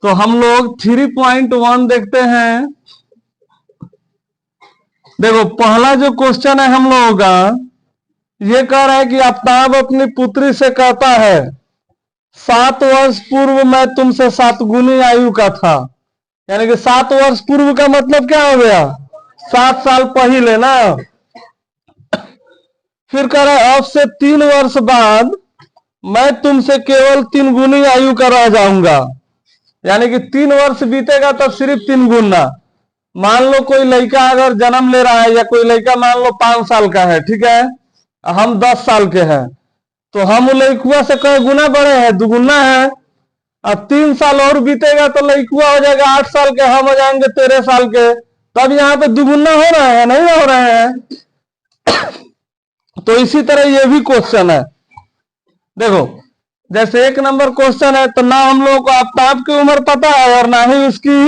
तो हम लोग 3.1 देखते हैं। देखो पहला जो क्वेश्चन है हम लोगों का, ये कह रहा है कि आफ्ताब अपनी पुत्री से कहता है 7 वर्ष पूर्व मैं तुमसे 7 गुनी आयु का था। यानी कि 7 वर्ष पूर्व का मतलब क्या हो गया, 7 साल पहले ना। फिर कह रहा है अब से 3 वर्ष बाद मैं तुमसे केवल 3 गुनी आयु का रह जाऊंगा। यानी कि 3 वर्ष बीतेगा तब सिर्फ 3 गुना। मान लो कोई लड़का अगर जन्म ले रहा है, या कोई लड़का मान लो 5 साल का है, ठीक है, हम 10 साल के हैं, तो हम लड़कुआ से कई गुना बड़े हैं, दुगुना है। अब 3 साल और बीतेगा तो लड़कुआ हो जाएगा 8 साल के, हम हो जाएंगे 13 साल के। तब यहाँ पे दुगुना हो रहे हैं, नहीं हो रहे हैं। तो इसी तरह ये भी क्वेश्चन है। देखो जैसे 1 नंबर क्वेश्चन है, तो ना हम लोगों को आफ्ताब की उम्र पता है और ना ही उसकी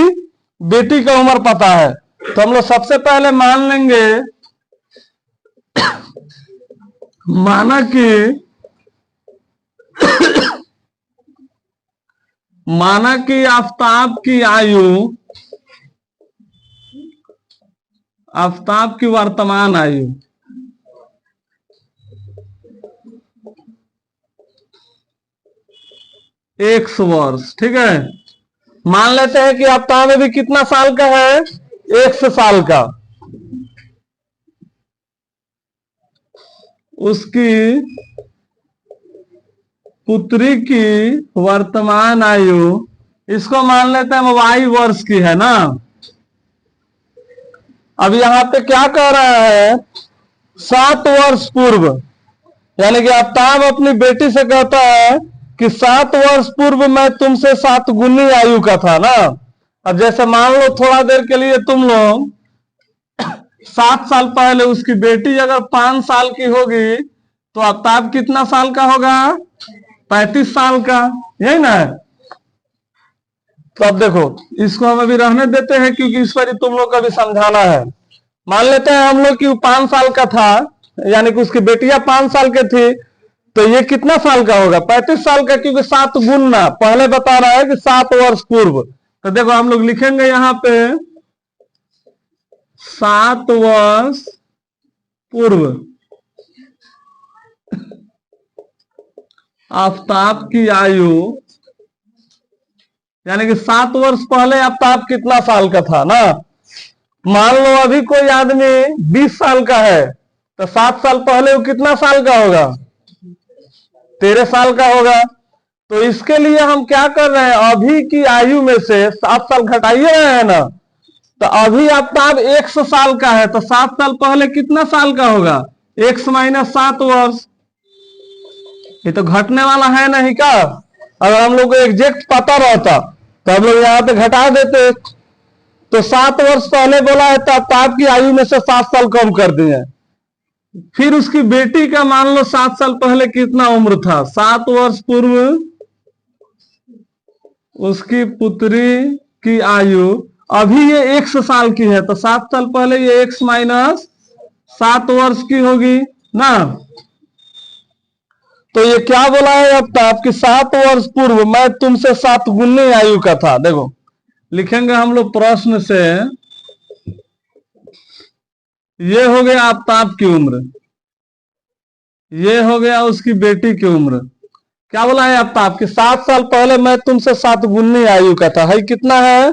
बेटी का उम्र पता है। तो हम लोग सबसे पहले मान लेंगे, माना कि आफ्ताब की आयु, आफ्ताब की वर्तमान आयु 100 वर्ष, ठीक है। मान लेते हैं कि आफ्ताब अभी कितना साल का है, 100 साल का। उसकी पुत्री की वर्तमान आयु, इसको मान लेते हैं y वर्ष की है ना। अब यहां पे क्या कह रहा है, 7 वर्ष पूर्व, यानी कि आफ्ताब अपनी बेटी से कहता है कि 7 वर्ष पूर्व मैं तुमसे 7 गुनी आयु का था ना। अब जैसे मान लो थोड़ा देर के लिए तुम लोग 7 साल पहले उसकी बेटी अगर 5 साल की होगी तो आफ्ताब कितना साल का होगा, 35 साल का, यही ना है। तो अब देखो इसको हम अभी रहने देते हैं क्योंकि इस पर तुम लोग का भी समझाना है। मान लेते हैं हम लोग कि 5 साल का था, यानी कि उसकी बेटियां 5 साल के थी, तो ये कितना साल का होगा, 35 साल का, क्योंकि 7 गुना पहले बता रहा है कि 7 वर्ष पूर्व। तो देखो हम लोग लिखेंगे यहां पे 7 वर्ष पूर्व आफ्ताब की आयु, यानी कि 7 वर्ष पहले आफ्ताब कितना साल का था ना। मान लो अभी कोई आदमी 20 साल का है, तो 7 साल पहले वो कितना साल का होगा, 13 साल का होगा। तो इसके लिए हम क्या कर रहे हैं, अभी की आयु में से 7 साल घटाइए रहे हैं ना। तो अभी आफ्ताब 100 साल का है, तो 7 साल पहले कितना साल का होगा, 100 माइनस 7 वर्ष। ये तो घटने वाला है नहीं का। अगर हम लोग को एग्जैक्ट पता रहता तो हम लोग यहाँ पे घटा देते। तो 7 वर्ष पहले बोला है तो आफ्ताब की आयु में से 7 साल कम कर दिए। फिर उसकी बेटी का मान लो 7 साल पहले कितना उम्र था, 7 वर्ष पूर्व उसकी पुत्री की आयु, अभी ये 100 साल की है, तो 7 साल पहले ये 100 माइनस 7 वर्ष की होगी ना। तो ये क्या बोला है आफ्ताब कि 7 वर्ष पूर्व मैं तुमसे 7 गुनी आयु का था। देखो लिखेंगे हम लोग प्रश्न से, ये हो गया आफ्ताब की उम्र, ये हो गया उसकी बेटी की उम्र। क्या बोला है आफ्ताब कि 7 साल पहले मैं तुमसे 7 गुनी आयु का था, है कितना है,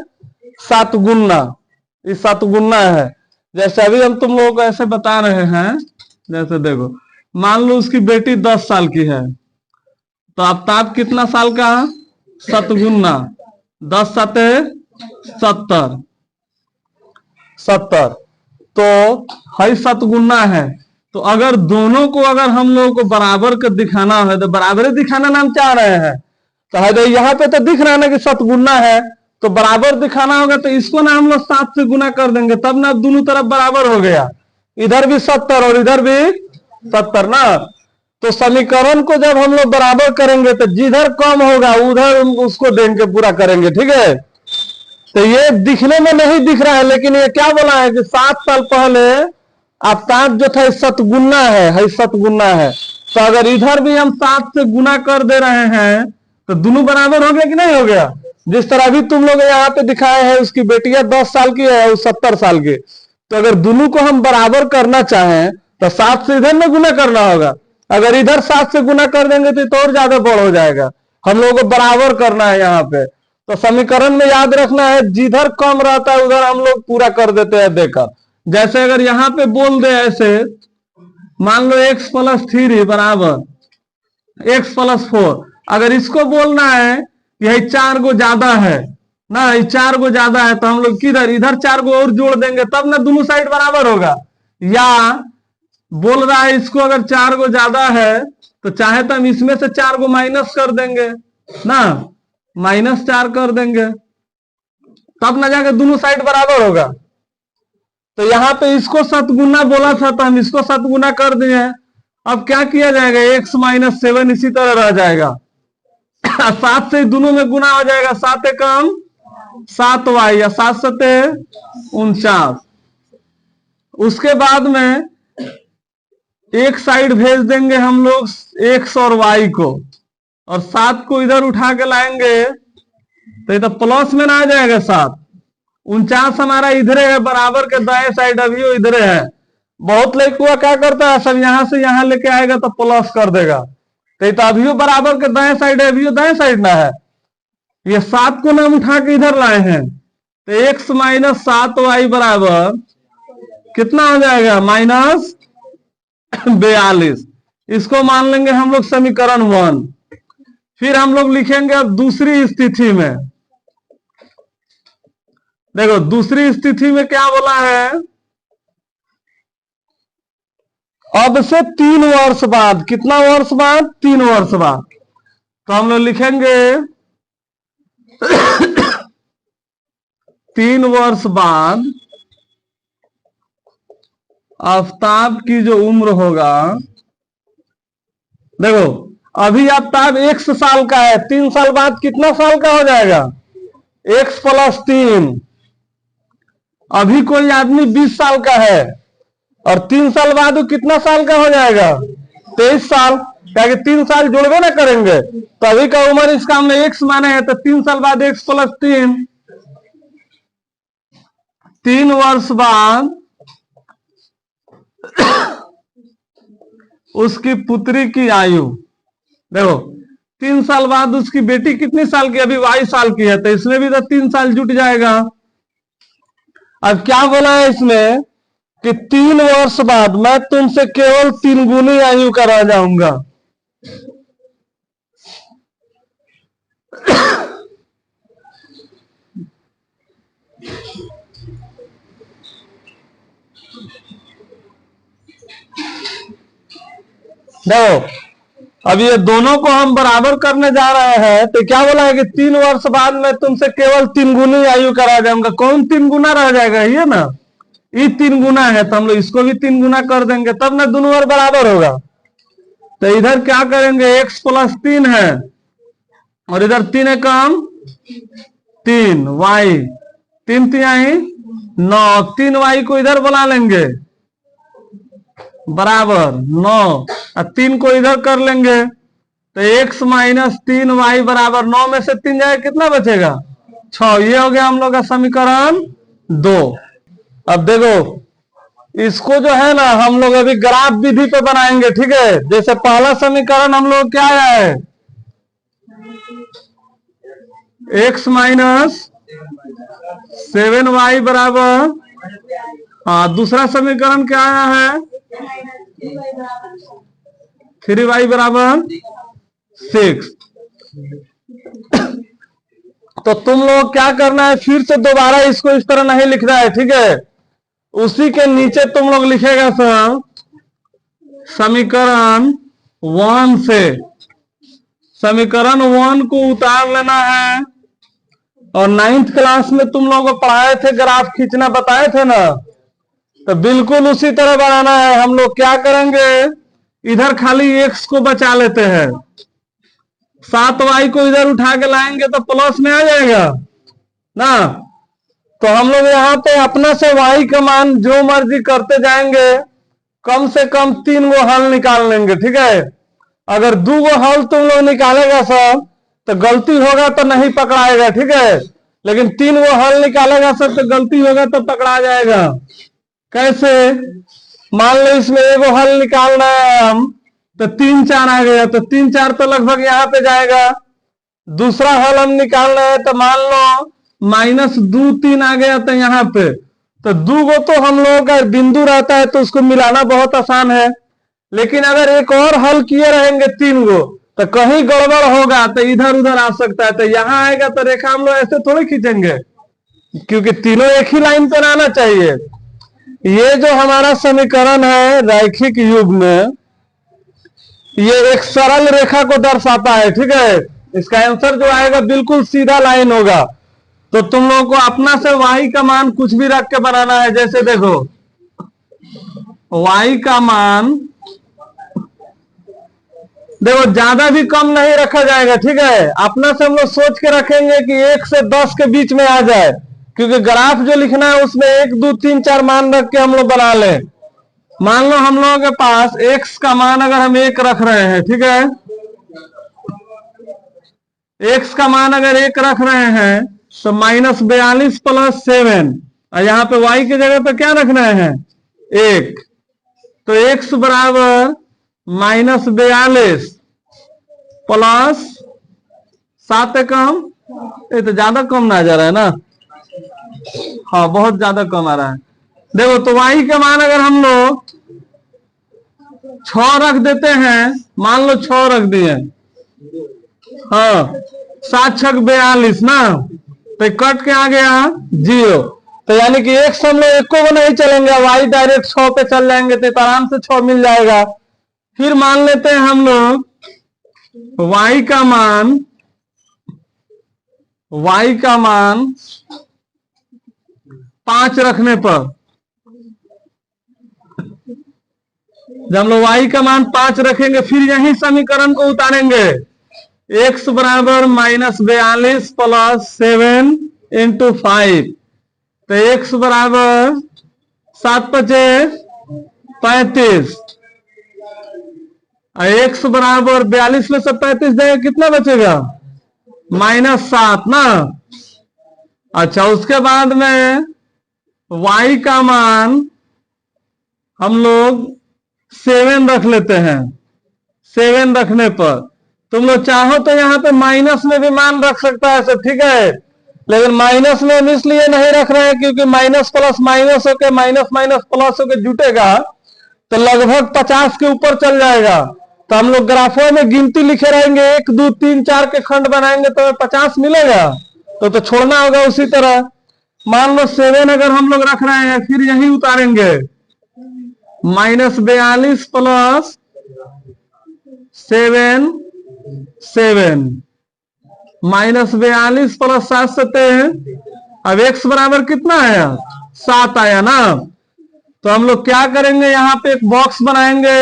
7 गुना। ये 7 गुना है। जैसे अभी हम तुम लोगों को ऐसे बता रहे हैं, जैसे देखो मान लो उसकी बेटी 10 साल की है, तो आफ्ताब कितना साल का, 7 गुना, 10 7 70, 70, तो है 7 गुना है। तो अगर दोनों को अगर हम लोगों को बराबर का दिखाना है, तो बराबर दिखाना नाम चाह रहे हैं, तो यहाँ पे तो दिख रहा है ना कि 7 गुना है, तो बराबर दिखाना होगा, तो इसको ना हम लोग 7 से गुना कर देंगे, तब ना दोनों तरफ बराबर हो गया, इधर भी 70 और इधर भी 70 ना। तो समीकरण को जब हम लोग बराबर करेंगे तो जिधर कम होगा उधर उसको देंगे पूरा करेंगे, ठीक है। तो ये दिखने में नहीं दिख रहा है, लेकिन ये क्या बोला है कि 7 साल पहले आफ्ताब जो था 7 गुना है 7 गुना है। तो अगर इधर भी हम 7 से गुना कर दे रहे हैं तो दोनों बराबर हो गया कि नहीं हो गया, जिस तरह अभी तुम लोग यहाँ पे दिखाए हैं, उसकी बेटियां 10 साल की है, वो 70 साल की। तो अगर दोनों को हम बराबर करना चाहें तो 7 से इधर में गुना करना होगा। अगर इधर 7 से गुना कर देंगे तो और ज्यादा बड़ हो जाएगा। हम लोगों को बराबर करना है यहाँ पे। तो समीकरण में याद रखना है, जिधर कम रहता है उधर हम लोग पूरा कर देते हैं देकर। जैसे अगर यहाँ पे बोल दे ऐसे, मान लो x प्लस 3 बराबर x प्लस 4। अगर इसको बोलना है यही 4 गो ज्यादा है ना, ये 4 गो ज्यादा है, तो हम लोग किधर इधर 4 गो और जोड़ देंगे, तब ना दोनों साइड बराबर होगा। या बोल रहा है इसको अगर 4 गो ज्यादा है तो चाहे तो हम इसमें से 4 गो माइनस कर देंगे ना, -4 कर देंगे, तब ना जाकर दोनों साइड बराबर होगा। तो यहाँ पे इसको 7 गुना बोला था तो हम इसको 7 गुना कर दिए। अब क्या किया जाएगा, x - 7 इसी तरह रह जाएगा। 7 से दोनों में गुना हो जाएगा, 7 एकम 7y या 7 सते 49। उसके बाद में एक साइड भेज देंगे हम लोग x और y को, और 7 को इधर उठा के लाएंगे तो ये तो प्लस में ना आ जाएगा 7। 49 हमारा इधरे है, बराबर के दाएं साइड अभी वो इधरे है। बहुत लड़कुआ क्या करता है, सब यहां से यहां लेके आएगा तो प्लस कर देगा, तो ये तो अभी बराबर के दाएं साइड है, अभी दाएं साइड ना है। ये 7 को नाम उठा के इधर लाए हैं, तो x - 7y बराबर कितना हो जाएगा, -42। इसको मान लेंगे हम लोग समीकरण 1। फिर हम लोग लिखेंगे अब दूसरी स्थिति में। देखो दूसरी स्थिति में क्या बोला है, अब से 3 वर्ष बाद, कितना वर्ष बाद, 3 वर्ष बाद, तो हम लोग लिखेंगे 3 वर्ष बाद आफ्ताब की जो उम्र होगा, देखो अभी आफ्ताब 1 साल का है, 3 साल बाद कितना साल का हो जाएगा, x + 3। अभी कोई आदमी 20 साल का है और 3 साल बाद वो कितना साल का हो जाएगा, 23 साल। क्या कि 3 साल जोड़वे ना करेंगे, तो अभी का उम्र इसका हमने x माने है, तो 3 साल बाद x + 3। 3 वर्ष बाद उसकी पुत्री की आयु, देखो 3 साल बाद उसकी बेटी कितनी साल की, अभी 22 साल की है, तो इसमें भी तो 3 साल जुट जाएगा। अब क्या बोला है इसमें कि 3 वर्ष बाद मैं तुमसे केवल 3 गुनी आयु का रह जाऊंगा। देखो अब ये दोनों को हम बराबर करने जा रहे हैं, तो क्या बोला है कि 3 वर्ष बाद मैं तुमसे केवल 3 गुनी आयु का रह जाऊंगा। कौन 3 गुना रह जाएगा, ये ना, ये 3 गुना है, तो हम लोग इसको भी 3 गुना कर देंगे, तब ना दोनों और बराबर होगा। तो इधर क्या करेंगे, x + 3 है और इधर 3 एकम 3 y, 3 तिहाई 9, 3 y को इधर बुला लेंगे बराबर 9, और 3 को इधर कर लेंगे, तो x - 3y बराबर 9 में से 3 जाए कितना बचेगा, 6। ये हो गया हम लोग का समीकरण 2। अब देखो इसको जो है ना हम लोग अभी ग्राफ विधि पे बनाएंगे, ठीक है। जैसे पहला समीकरण हम लोग क्या आया है, x - 7y बराबर, हाँ दूसरा समीकरण क्या आया है, 3y बराबर 6। तो तुम लोग क्या करना है, फिर से दोबारा इसको इस तरह नहीं लिखना है, ठीक है। उसी के नीचे तुम लोग लिखेगा सर समीकरण 1 से, समीकरण 1 को उतार लेना है। और 9th क्लास में तुम लोगों को पढ़ाए थे, ग्राफ खींचना बताए थे ना, तो बिल्कुल उसी तरह बनाना है। हम लोग क्या करेंगे, इधर खाली x को बचा लेते हैं, 7y को इधर उठा के लाएंगे तो प्लस में आ जाएगा ना। तो हम लोग यहाँ पे अपना से y का मान जो मर्जी करते जाएंगे, कम से कम 3 गो हल निकाल लेंगे, ठीक है। अगर 2 गो हल तुम लोग निकालेगा सब, तो गलती होगा तो नहीं पकड़ाएगा, ठीक है। लेकिन 3 वो हल निकालेगा सब, तो गलती होगा तो पकड़ा जाएगा। कैसे? मान लो इसमें एगो हल निकालना है हम, तो 3 4 आ गया, तो 3 4 तो लगभग यहाँ पे जाएगा। दूसरा हल हम निकालना है, तो मान लो -2 3 आ गया, तो यहाँ पे तो 2 गो तो हम लोगों का बिंदु रहता है, तो उसको मिलाना बहुत आसान है। लेकिन अगर एक और हल किए रहेंगे 3 गो, तो कहीं गड़बड़ होगा तो इधर उधर आ सकता है, तो यहाँ आएगा तो रेखा हम लोग ऐसे थोड़ी खींचेंगे, क्योंकि तीनों एक ही लाइन पर आना चाहिए। ये जो हमारा समीकरण है रैखिक युग में, ये एक सरल रेखा को दर्शाता है, ठीक है। इसका आंसर जो आएगा बिल्कुल सीधा लाइन होगा। तो तुम लोगों को अपना से y का मान कुछ भी रख के बनाना है। जैसे देखो y का मान देखो ज्यादा भी कम नहीं रखा जाएगा, ठीक है। अपना से हम लोग सोच के रखेंगे कि 1 से 10 के बीच में आ जाए, क्योंकि ग्राफ जो लिखना है उसमें 1 2 3 4 मान रख के हम लोग बना लें। मान लो हम लोगों के पास x का मान अगर हम 1 रख रहे हैं, ठीक है, x का मान अगर 1 रख रहे हैं तो -42 + 7, और यहाँ पे y की जगह पे क्या रखना है 1, तो x बराबर -42 + 7 कम, ये तो ज्यादा कम ना आ जा रहा है ना, हाँ बहुत ज्यादा कम आ रहा है। देखो तो y का मान अगर हम लोग 6 रख देते हैं, मान लो 6 रख दिए, हाँ 7 6 42 ना, तो कट के आ गया 0, तो यानी कि x हम लोग एको को नहीं चलेंगे, y डायरेक्ट 6 पे चल जाएंगे, तो आराम से 6 मिल जाएगा। फिर मान लेते हैं हम लोग y का मान 5 रखने पर, जब हम लोग y का मान 5 रखेंगे, फिर यही समीकरण को उतारेंगे, x बराबर -42 + 7 × 5, तो x बराबर 7 5 35, और x बराबर 42 में से 35 देंगे कितना बचेगा -7 ना। अच्छा उसके बाद में y का मान हम लोग 7 रख लेते हैं। 7 रखने पर तुम लोग चाहो तो यहाँ पे माइनस में भी मान रख सकता है सब, ठीक है, लेकिन माइनस में हम इसलिए नहीं रख रहे हैं क्योंकि माइनस प्लस माइनस होके माइनस माइनस प्लस होके जुटेगा तो लगभग 50 के ऊपर चल जाएगा। तो हम लोग ग्राफों में गिनती लिखे रहेंगे, 1 2 3 4 के खंड बनाएंगे तो 50 मिलेगा, तो छोड़ना होगा। उसी तरह मान लो 7 अगर हम लोग रख रहे हैं, फिर यही उतारेंगे -42 + 7 7 -42 + 7 7, अब x बराबर कितना आया 7 आया ना। तो हम लोग क्या करेंगे, यहां पे एक बॉक्स बनाएंगे,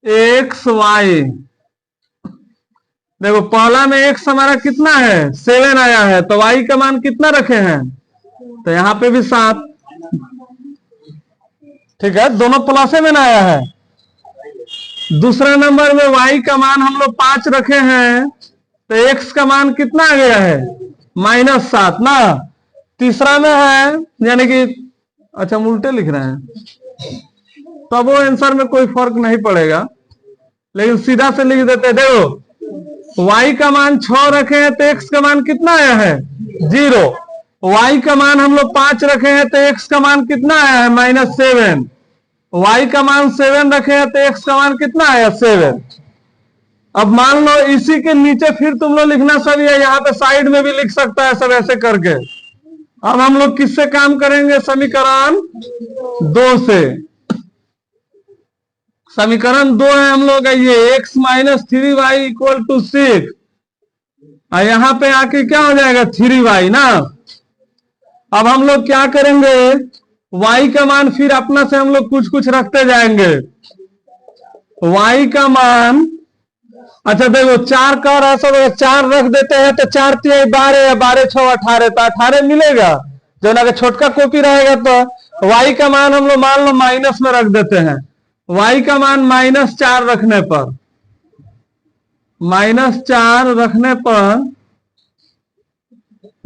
x y, देखो पहला में x हमारा कितना है 7 आया है, तो y का मान कितना रखे हैं, तो यहां पे भी 7, ठीक है, दोनों प्लस में ना आया है। दूसरा नंबर में y का मान हम लोग 5 रखे हैं, तो x का मान कितना आ गया है -7 ना। तीसरा में है, यानी कि अच्छा हम उल्टे लिख रहे हैं, तब वो आंसर में कोई फर्क नहीं पड़ेगा, लेकिन सीधा से लिख देते। देखो y का मान 6 रखे हैं, तो x का मान कितना आया है 0। y का मान हम लोग 5 रखे हैं, तो x का मान कितना आया है -7। y का मान 7 रखे हैं, तो x का मान कितना आया 7। अब मान लो इसी के नीचे फिर तुम लोग लिखना सब, ये यहाँ पे साइड में भी लिख सकता है सब ऐसे करके। अब हम लोग किससे काम करेंगे, समीकरण 2 से। समीकरण 2 है हम लोग ये x - 3y = 6, और यहां पे आके क्या हो जाएगा 3y ना। अब हम लोग क्या करेंगे, y का मान फिर अपना से हम लोग कुछ कुछ रखते जाएंगे। y का मान, अच्छा देखो 4 का रहा सब, 4 रख देते हैं तो 4 3 12, 12 6 18, तो 18 मिलेगा। जो ना छोटका कॉपी रहेगा तो y का मान हम लोग मान लो माइनस में रख देते हैं, y का मान -4 रखने पर, -4 रखने पर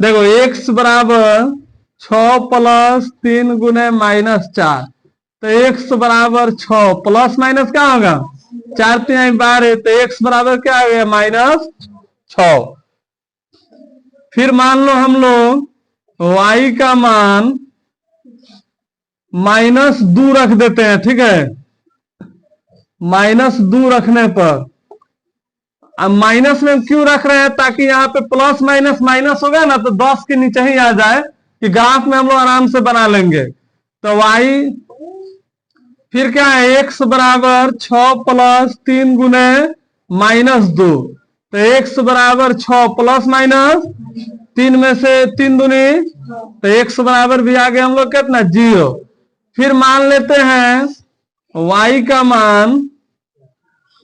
देखो x बराबर 6 प्लस 3 गुने -4, तो x बराबर 6 प्लस माइनस क्या होगा, 4 3 12, तो x बराबर क्या आ गया, -6। फिर मान लो हम लोग y का मान -2 रख देते हैं, ठीक है। -2 रखने पर, अब माइनस में क्यों रख रहे हैं, ताकि यहाँ पे प्लस माइनस माइनस होगा ना, तो 10 के नीचे ही आ जाए कि ग्राफ में हम लोग आराम से बना लेंगे। तो y फिर क्या है, x बराबर 6 प्लस 3 गुने -2, तो x बराबर 6 प्लस माइनस 3 में से 3 दूनी, तो x बराबर भी आ गया हम लोग कितना, 0। फिर मान लेते हैं y का मान,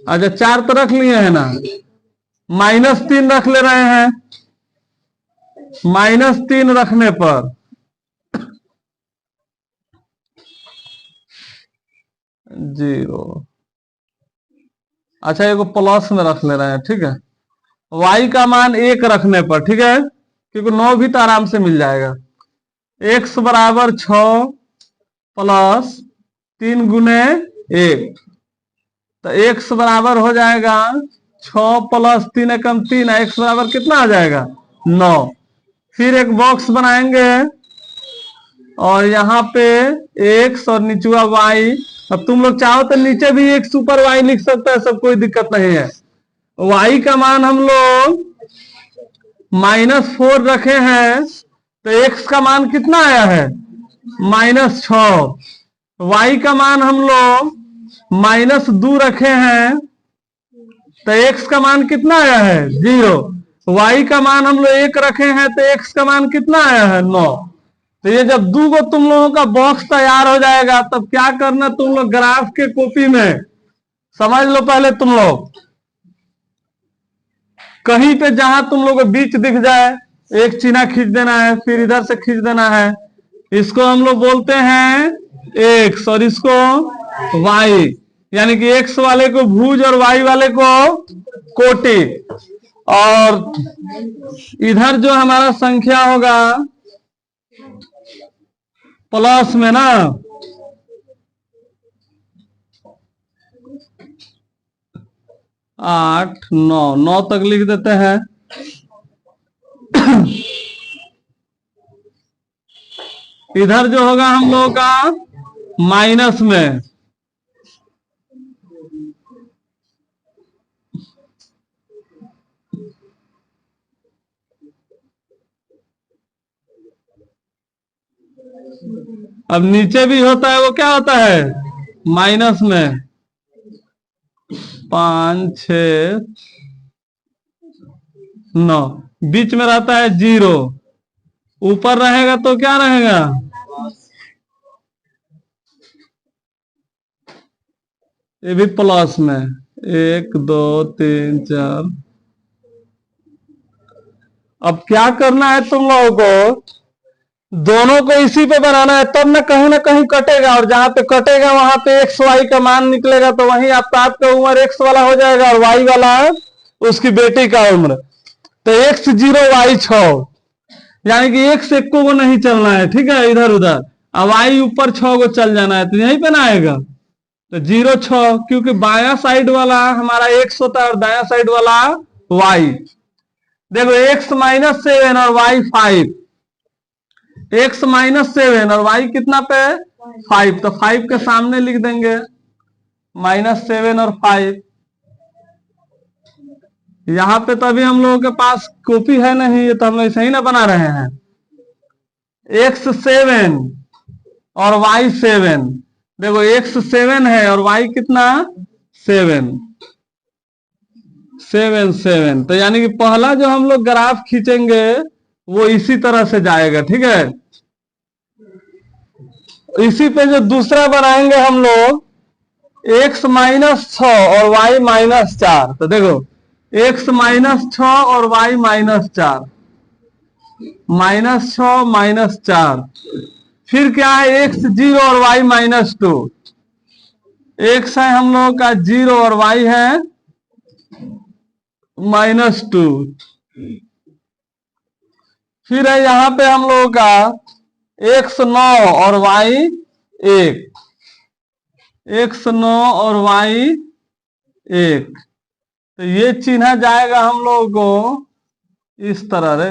अच्छा 4 तो रख लिए है ना, -3 रख ले रहे हैं। -3 रखने पर 0, अच्छा एगो प्लस में रख ले रहे हैं, ठीक है। y का मान 1 रखने पर, ठीक है, क्योंकि 9 भी तो आराम से मिल जाएगा। x बराबर 6 प्लस 3 गुने 1, तो x बराबर हो जाएगा 6 प्लस 3 एकम 3, x बराबर कितना आ जाएगा, 9। फिर एक बॉक्स बनाएंगे और यहाँ पे x और नीचुआ y, अब तुम लोग चाहो तो नीचे भी x ऊपर y लिख सकते हैं, सब कोई दिक्कत नहीं है। y का मान हम लोग -4 रखे हैं, तो x का मान कितना आया है, -6। y का मान हम लोग -2 रखे हैं, तो x का मान कितना आया है, 0। y का मान हम लोग 1 रखे हैं, तो x का मान कितना आया है, 9। तो ये जब दो गो तुम लोगों का बॉक्स तैयार हो जाएगा, तब क्या करना, तुम लोग ग्राफ के कॉपी में समझ लो, पहले तुम लोग कहीं पे जहां तुम लोग को बीच दिख जाए, एक चिन्ह खींच देना है, फिर इधर से खींच देना है। इसको हम लोग बोलते हैं x और इसको y, यानी कि x वाले को भुज और y वाले को कोटि। और इधर जो हमारा संख्या होगा प्लस में ना, आठ 9 तक लिख देते हैं। इधर जो होगा हम लोगों का माइनस में, अब नीचे भी होता है, वो क्या होता है, माइनस में 5 6 9, बीच में रहता है 0, ऊपर रहेगा तो क्या रहेगा, ये भी प्लस में 1 2 3 4। अब क्या करना है तुम लोगों को, दोनों को इसी पे बनाना है, तब ना कहीं कटेगा, और जहां पे कटेगा वहां पे एक्स वाई का मान निकलेगा, तो वहीं आपका उम्र एक्स वाला हो जाएगा और वाई वाला उसकी बेटी का उम्र। तो x 0 y 6, यानी कि x एको को नहीं चलना है, ठीक है, इधर उधर। अब y ऊपर 6 को चल जाना है, तो यहीं पे ना आएगा, तो 0 6, क्योंकि बाया साइड वाला हमारा x होता है और दाया साइड वाला y। देखो x -7 और y 5, x -7 और y कितना पे 5, तो 5 के सामने लिख देंगे -7 और 5। यहाँ पे तो अभी हम लोगों के पास कॉपी है नहीं, ये तो हम लोग ऐसे ही ना बना रहे हैं। x 7 और y 7, देखो x 7 है और y कितना 7 7 7, तो यानी कि पहला जो हम लोग ग्राफ खींचेंगे वो इसी तरह से जाएगा, ठीक है। इसी पे जो दूसरा बनाएंगे हम लोग x -6 और y -4, तो देखो x -6 और y -4, -6 -4। फिर क्या है x 0 और y -2, एक्स है हम लोगों का 0 और वाई है -2। फिर है यहां पे हम लोगों का x 9 और y 1, x 9 और y 1। तो ये चिन्ह जाएगा हम लोगों को इस तरह रे।